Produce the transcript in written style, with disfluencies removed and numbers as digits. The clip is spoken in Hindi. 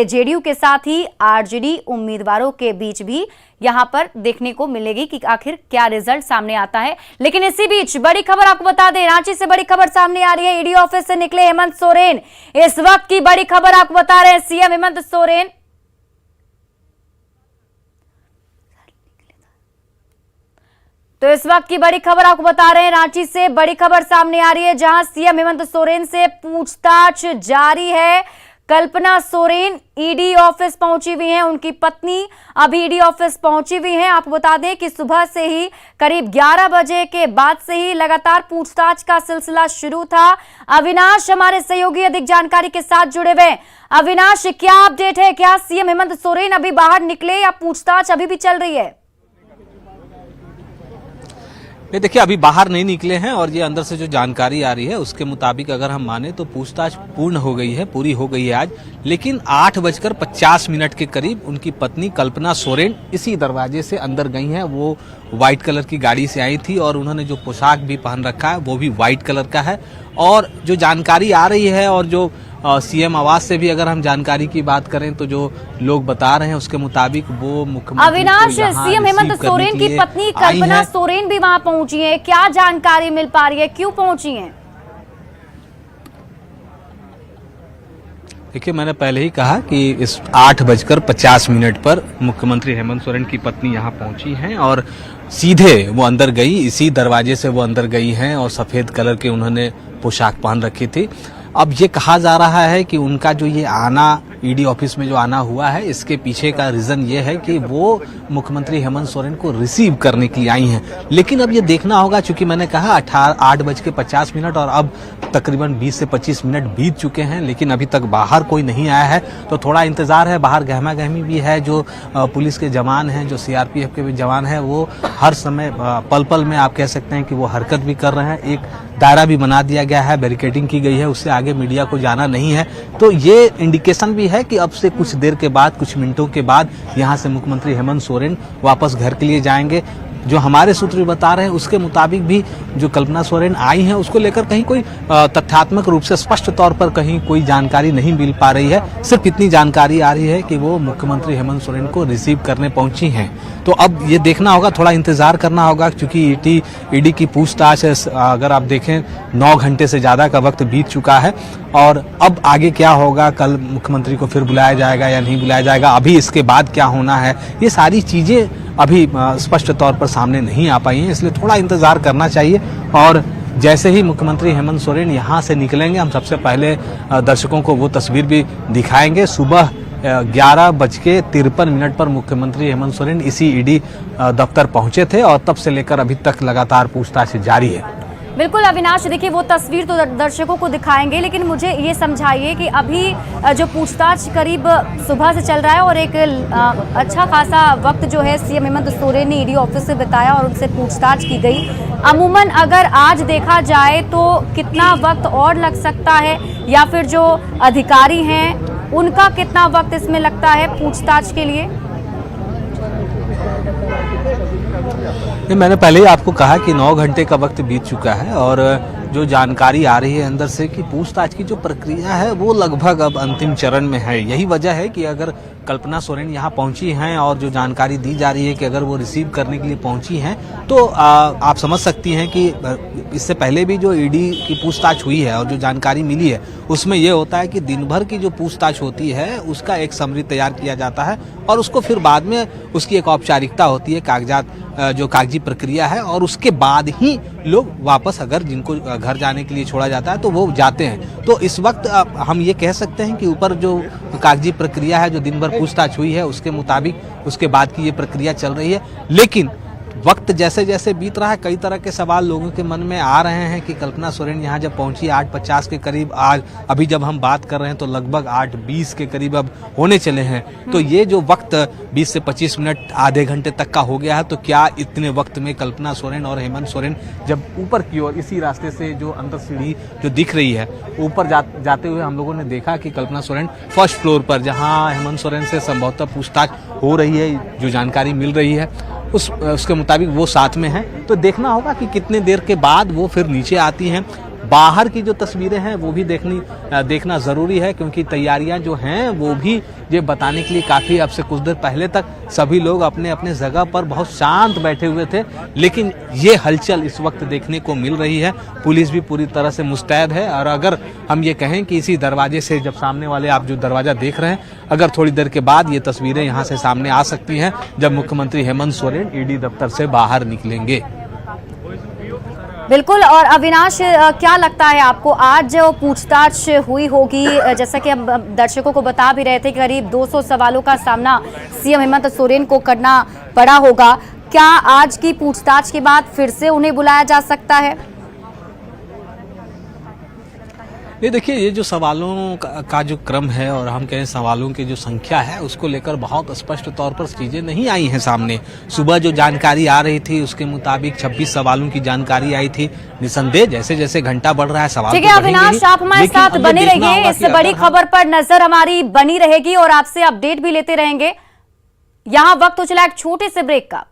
जेडीयू के साथ ही आरजेडी उम्मीदवारों के बीच भी यहां पर देखने को मिलेगी कि आखिर क्या रिजल्ट सामने आता है। लेकिन इसी बीच बड़ी खबर आपको बता दें, रांची से बड़ी खबर सामने आ रही है। ईडी ऑफिस से निकले हेमंत सोरेन। इस वक्त की बड़ी खबर आपको बता रहे हैं, सीएम हेमंत सोरेन तो इस वक्त की बड़ी खबर आपको बता रहे हैं, रांची से बड़ी खबर सामने आ रही है, जहां सीएम हेमंत सोरेन से पूछताछ जारी है। कल्पना सोरेन ईडी ऑफिस पहुंची हुई हैं, उनकी पत्नी अभी ईडी ऑफिस पहुंची हुई हैं। आपको बता दें कि सुबह से ही करीब 11 बजे के बाद से ही लगातार पूछताछ का सिलसिला शुरू था। अविनाश हमारे सहयोगी अधिक जानकारी के साथ जुड़े हुए। अविनाश, क्या अपडेट है? क्या सीएम हेमंत सोरेन अभी बाहर निकले या पूछताछ अभी भी चल रही है? नहीं, देखिए अभी बाहर नहीं निकले हैं और ये अंदर से जो जानकारी आ रही है उसके मुताबिक अगर हम माने तो पूछताछ पूर्ण हो गई है, पूरी हो गई है आज। लेकिन 8:50 के करीब उनकी पत्नी कल्पना सोरेन इसी दरवाजे से अंदर गई हैं। वो व्हाइट कलर की गाड़ी से आई थी और उन्होंने जो पोशाक भी पहन रखा है वो भी व्हाइट कलर का है। और जो जानकारी आ रही है और जो सीएम आवास से भी अगर हम जानकारी की बात करें तो जो लोग बता रहे हैं उसके मुताबिक वो मुख्यमंत्री अविनाश, सीएम हेमंत सोरेन की पत्नी कल्पना सोरेन भी वहां पहुंची है। क्या जानकारी मिल पा रही है, क्यों पहुंची है? देखिए, मैंने पहले ही कहा कि इस 8:50 पर मुख्यमंत्री हेमंत सोरेन की पत्नी यहां पहुंची हैं और सीधे वो अंदर गई, इसी दरवाजे से वो अंदर गई हैं और सफेद कलर के उन्होंने पोशाक पहन रखी थी। अब ये कहा जा रहा है कि उनका जो ये आना ईडी ऑफिस में जो आना हुआ है, इसके पीछे का रीजन ये है कि वो मुख्यमंत्री हेमंत सोरेन को रिसीव करने के लिए आई हैं। लेकिन अब ये देखना होगा, चूंकि मैंने कहा 8:50 और अब तकरीबन 20 से 25 मिनट बीत चुके हैं, लेकिन अभी तक बाहर कोई नहीं आया है। तो थोड़ा इंतजार है। बाहर गहमा गहमी भी है। जो पुलिस के जवान हैं, जो सीआरपीएफ के भी जवान हैं, वो हर समय पल पल में आप कह सकते हैं कि वो हरकत भी कर रहे हैं। एक दायरा भी बना दिया गया है, बैरिकेडिंग की गई है, उससे आगे मीडिया को जाना नहीं है। तो ये इंडिकेशन भी है कि अब से कुछ देर के बाद, कुछ मिनटों के बाद यहाँ से मुख्यमंत्री हेमंत सोरेन वापस घर के लिए जाएंगे। जो हमारे सूत्र बता रहे हैं उसके मुताबिक भी जो कल्पना सोरेन आई हैं उसको लेकर कहीं कोई तथ्यात्मक रूप से स्पष्ट तौर पर कहीं कोई जानकारी नहीं मिल पा रही है। सिर्फ इतनी जानकारी आ रही है कि वो मुख्यमंत्री हेमंत सोरेन को रिसीव करने पहुंची हैं। तो अब ये देखना होगा, थोड़ा इंतजार करना होगा, क्योंकि ईडी की पूछताछ अगर आप देखें 9 घंटे से ज्यादा का वक्त बीत चुका है। और अब आगे क्या होगा, कल मुख्यमंत्री को फिर बुलाया जाएगा या नहीं बुलाया जाएगा, अभी इसके बाद क्या होना है, ये सारी चीजें अभी स्पष्ट तौर पर सामने नहीं आ पाई हैं। इसलिए थोड़ा इंतजार करना चाहिए। और जैसे ही मुख्यमंत्री हेमंत सोरेन यहाँ से निकलेंगे, हम सबसे पहले दर्शकों को वो तस्वीर भी दिखाएंगे। सुबह 11:53 पर मुख्यमंत्री हेमंत सोरेन इसी ईडी दफ्तर पहुंचे थे और तब से लेकर अभी तक लगातार पूछताछ जारी है। बिल्कुल अविनाश, देखिए वो तस्वीर तो दर्शकों को दिखाएंगे, लेकिन मुझे ये समझाइए कि अभी जो पूछताछ करीब सुबह से चल रहा है और एक अच्छा खासा वक्त जो है सीएम हेमंत सोरेन ने ईडी ऑफिस से बिताया और उनसे पूछताछ की गई। अमूमन अगर आज देखा जाए तो कितना वक्त और लग सकता है, या फिर जो अधिकारी हैं उनका कितना वक्त इसमें लगता है पूछताछ के लिए? मैंने पहले ही आपको कहा कि 9 घंटे का वक्त बीत चुका है और जो जानकारी आ रही है अंदर से कि पूछताछ की जो प्रक्रिया है वो लगभग अब अंतिम चरण में है। यही वजह है कि अगर कल्पना सोरेन यहाँ पहुंची हैं और जो जानकारी दी जा रही है कि अगर वो रिसीव करने के लिए पहुंची हैं तो आप समझ सकती हैं कि इससे पहले भी जो ईडी की पूछताछ हुई है और जो जानकारी मिली है उसमें ये होता है कि दिन भर की जो पूछताछ होती है उसका एक समरी तैयार किया जाता है और उसको फिर बाद में उसकी एक औपचारिकता होती है, कागजात जो कागजी प्रक्रिया है, और उसके बाद ही लोग वापस अगर जिनको घर जाने के लिए छोड़ा जाता है तो वो जाते हैं। तो इस वक्त हम ये कह सकते हैं कि ऊपर जो कागजी प्रक्रिया है, जो दिन भर पूछताछ हुई है उसके मुताबिक उसके बाद की ये प्रक्रिया चल रही है। लेकिन वक्त जैसे जैसे बीत रहा है, कई तरह के सवाल लोगों के मन में आ रहे हैं कि कल्पना सोरेन यहाँ जब पहुंची 8:50 के करीब, आज अभी जब हम बात कर रहे हैं तो लगभग 8:20 के करीब अब होने चले हैं। तो ये जो वक्त 20 से 25 मिनट, आधे घंटे तक का हो गया है, तो क्या इतने वक्त में कल्पना सोरेन और हेमंत सोरेन जब ऊपर की ओर इसी रास्ते से जो अंदर सीढ़ी जो दिख रही है ऊपर जाते हुए हम लोगों ने देखा कि कल्पना सोरेन फर्स्ट फ्लोर पर, जहाँ हेमंत सोरेन से संभवतः पूछताछ हो रही है, जो जानकारी मिल रही है उसके मुताबिक वो साथ में हैं। तो देखना होगा कि कितने देर के बाद वो फिर नीचे आती हैं। बाहर की जो तस्वीरें हैं वो भी देखना जरूरी है, क्योंकि तैयारियां जो हैं वो भी ये बताने के लिए काफी, अब से कुछ देर पहले तक सभी लोग अपने अपने जगह पर बहुत शांत बैठे हुए थे, लेकिन ये हलचल इस वक्त देखने को मिल रही है। पुलिस भी पूरी तरह से मुस्तैद है, और अगर हम ये कहें कि इसी दरवाजे से, जब सामने वाले आप जो दरवाजा देख रहे हैं, अगर थोड़ी देर के बाद ये तस्वीरें यहाँ से सामने आ सकती हैं जब मुख्यमंत्री हेमंत सोरेन ईडी दफ्तर से बाहर निकलेंगे। बिल्कुल। और अविनाश, क्या लगता है आपको, आज जो पूछताछ हुई होगी, जैसा कि हम दर्शकों को बता भी रहे थे, करीब 200 सवालों का सामना सीएम हेमंत सोरेन को करना पड़ा होगा, क्या आज की पूछताछ के बाद फिर से उन्हें बुलाया जा सकता है? ये देखिए, ये जो सवालों का जो क्रम है, और हम कहें सवालों की जो संख्या है, उसको लेकर बहुत स्पष्ट तौर पर चीजें नहीं आई हैं सामने। सुबह जो जानकारी आ रही थी उसके मुताबिक 26 सवालों की जानकारी आई थी। निसंदेह जैसे जैसे घंटा बढ़ रहा है सवाल ठीक है अविनाश, आप हमारे साथ बने रहिए, इस बड़ी खबर पर नजर हमारी बनी रहेगी और आपसे अपडेट भी लेते रहेंगे। यहाँ वक्त हो चला एक छोटे से ब्रेक का।